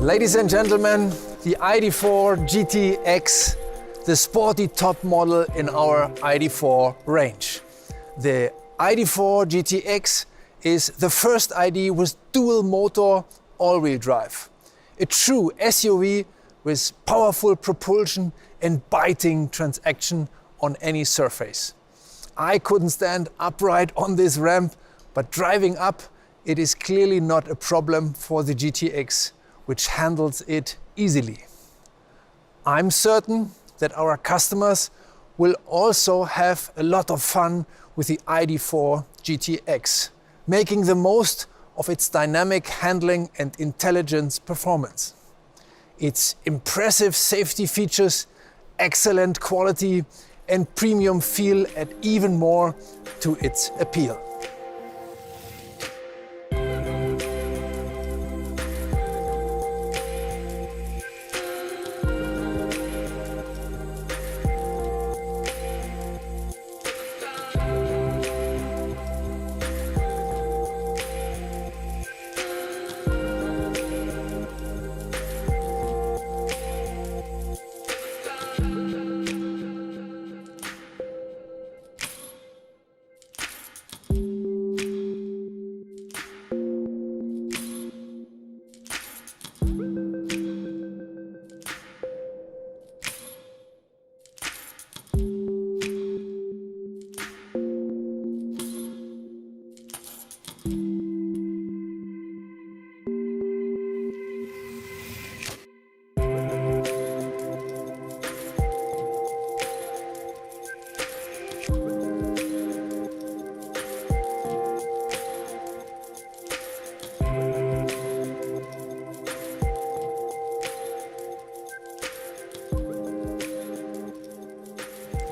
Ladies and gentlemen, the ID.4 GTX, the sporty top model in our ID.4 range. The ID.4 GTX is the first ID with dual motor all-wheel drive. A true SUV with powerful propulsion and biting traction on any surface. I couldn't stand upright on this ramp, but driving up, it is clearly not a problem for the GTX, which handles it easily. I'm certain that our customers will also have a lot of fun with the ID.4 GTX, making the most of its dynamic handling and intelligence performance. Its impressive safety features, excellent quality and premium feel add even more to its appeal.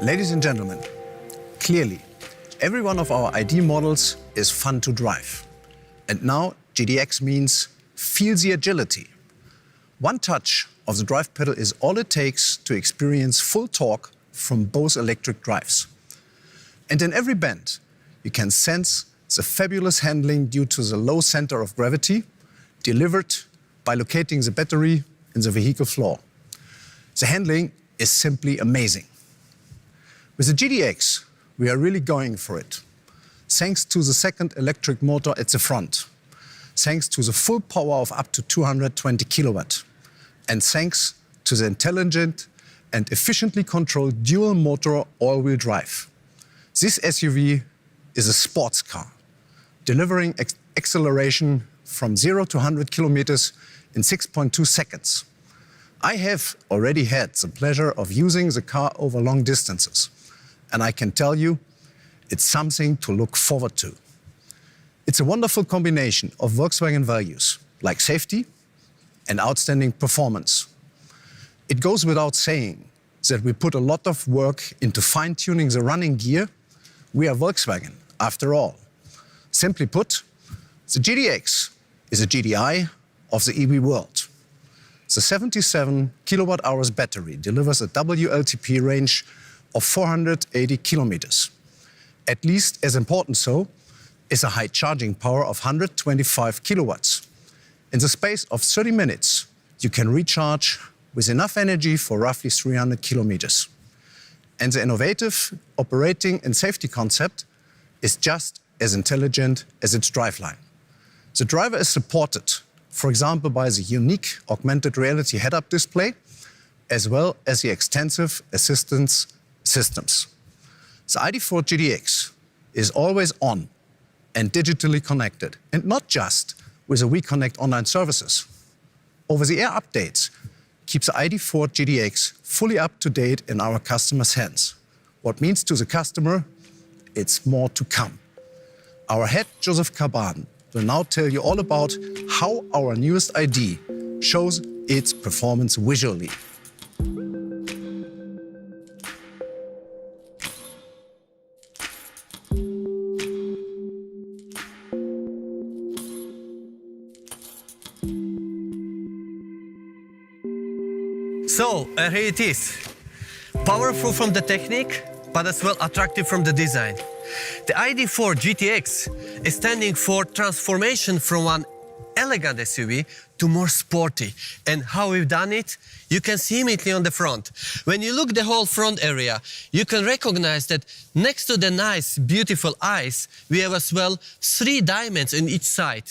Ladies and gentlemen, clearly, every one of our ID models is fun to drive. And now GTX means feel the agility. One touch of the drive pedal is all it takes to experience full torque from both electric drives. And in every bend, you can sense the fabulous handling due to the low center of gravity delivered by locating the battery in the vehicle floor. The handling is simply amazing. With the GTX, we are really going for it. Thanks to the second electric motor at the front, thanks to the full power of up to 220 kilowatt, and thanks to the intelligent and efficiently controlled dual motor all-wheel drive. This SUV is a sports car, delivering acceleration from 0 to 100 kilometers in 6.2 seconds. I have already had the pleasure of using the car over long distances. And I can tell you, it's something to look forward to. It's a wonderful combination of Volkswagen values, like safety and outstanding performance. It goes without saying that we put a lot of work into fine-tuning the running gear. We are Volkswagen, after all. Simply put, the GTX is a GDI of the EV world. The 77 kilowatt-hours battery delivers a WLTP range of 480 kilometers. At least as important so is a high charging power of 125 kilowatts. In the space of 30 minutes, you can recharge with enough energy for roughly 300 kilometers. And the innovative operating and safety concept is just as intelligent as its driveline. The driver is supported, for example, by the unique augmented reality head-up display, as well as the extensive assistance systems. The ID.4 GTX is always on and digitally connected, and not just with the WeConnect online services. Over-the-air updates keep the ID.4 GTX fully up to date in our customers' hands. What means to the customer, it's more to come. Our head, Joseph Caban, will now tell you all about how our newest ID shows its performance visually. So, here it is. Powerful from the technique, but as well attractive from the design. The ID.4 GTX is standing for transformation from one elegant SUV to more sporty. And how we've done it? You can see immediately on the front. When you look the whole front area, you can recognize that next to the nice, beautiful eyes, we have as well 3 diamonds on each side,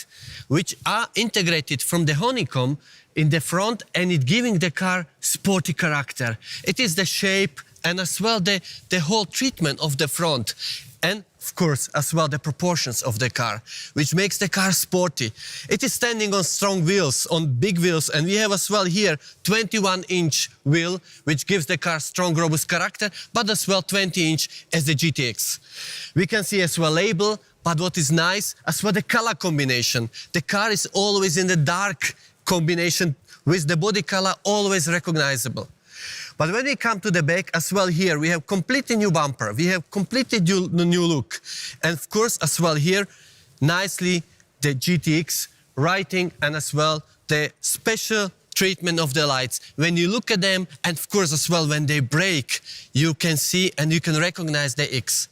which are integrated from the honeycomb in the front, and it giving the car sporty character. It is the shape and as well the whole treatment of the front. And of course, as well the proportions of the car, which makes the car sporty. It is standing on strong wheels, on big wheels, and we have as well here 21-inch wheel, which gives the car strong, robust character, but as well 20-inch as the GTX. We can see as well label, but what is nice, as well the color combination. The car is always in the dark combination with the body color always recognizable. But when we come to the back as well here, we have completely new bumper. We have completely new look. And of course, as well here, nicely the GTX writing and as well the special treatment of the lights. When you look at them, and of course as well when they brake, you can see and you can recognize the X.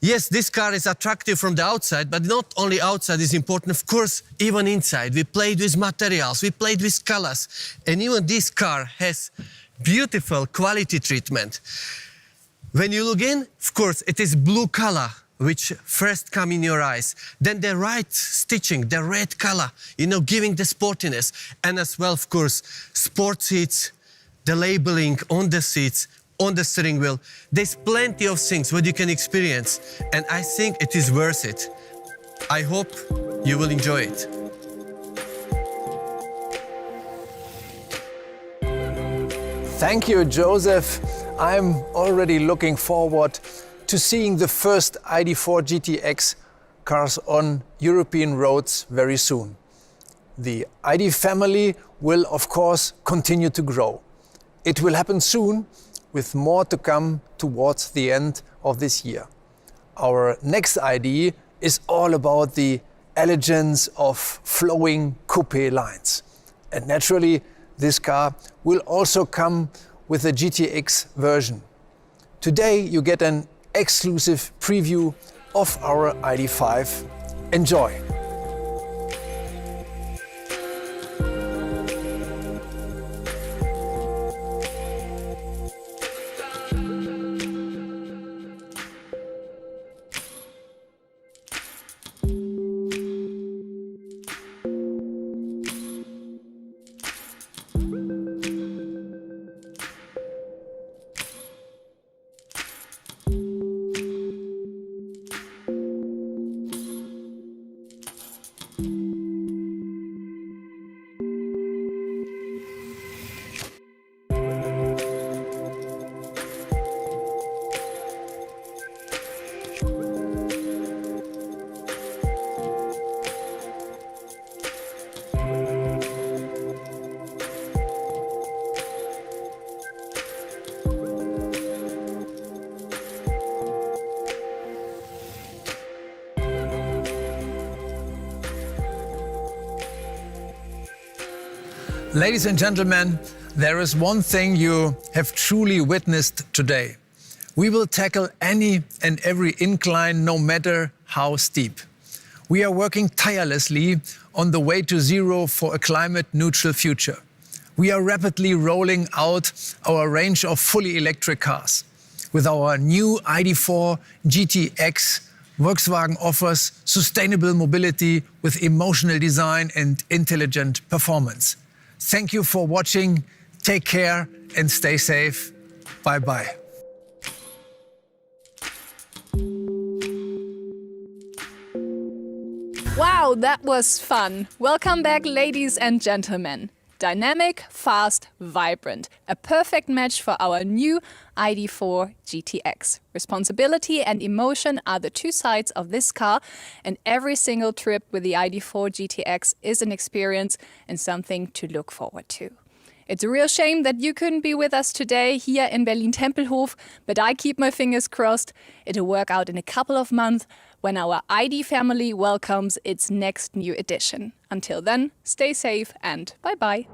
Yes, this car is attractive from the outside, but not only outside is important, of course, even inside. We played with materials, we played with colors, and even this car has beautiful quality treatment. When you look in, of course, it is blue color, which first come in your eyes. Then the right stitching, the red color, giving the sportiness. And as well, of course, sport seats, the labeling on the seats, on the steering wheel. There's plenty of things what you can experience. And I think it is worth it. I hope you will enjoy it. Thank you, Joseph. I'm already looking forward to seeing the first ID.4 GTX cars on European roads very soon. The ID family will, of course, continue to grow. It will happen soon, with more to come towards the end of this year. Our next ID is all about the elegance of flowing coupe lines. And naturally, this car will also come with a GTX version. Today you get an exclusive preview of our ID.5. Enjoy! Ladies and gentlemen, there is one thing you have truly witnessed today. We will tackle any and every incline, no matter how steep. We are working tirelessly on the way to zero for a climate-neutral future. We are rapidly rolling out our range of fully electric cars. With our new ID.4 GTX, Volkswagen offers sustainable mobility with emotional design and intelligent performance. Thank you for watching. Take care and stay safe. Bye-bye. Wow, that was fun. Welcome back, ladies and gentlemen. Dynamic, fast, vibrant. A perfect match for our new ID.4 GTX. Responsibility and emotion are the two sides of this car, and every single trip with the ID.4 GTX is an experience and something to look forward to. It's a real shame that you couldn't be with us today here in Berlin-Tempelhof, but I keep my fingers crossed. It'll work out in a couple of months when our ID family welcomes its next new edition. Until then, stay safe and bye-bye.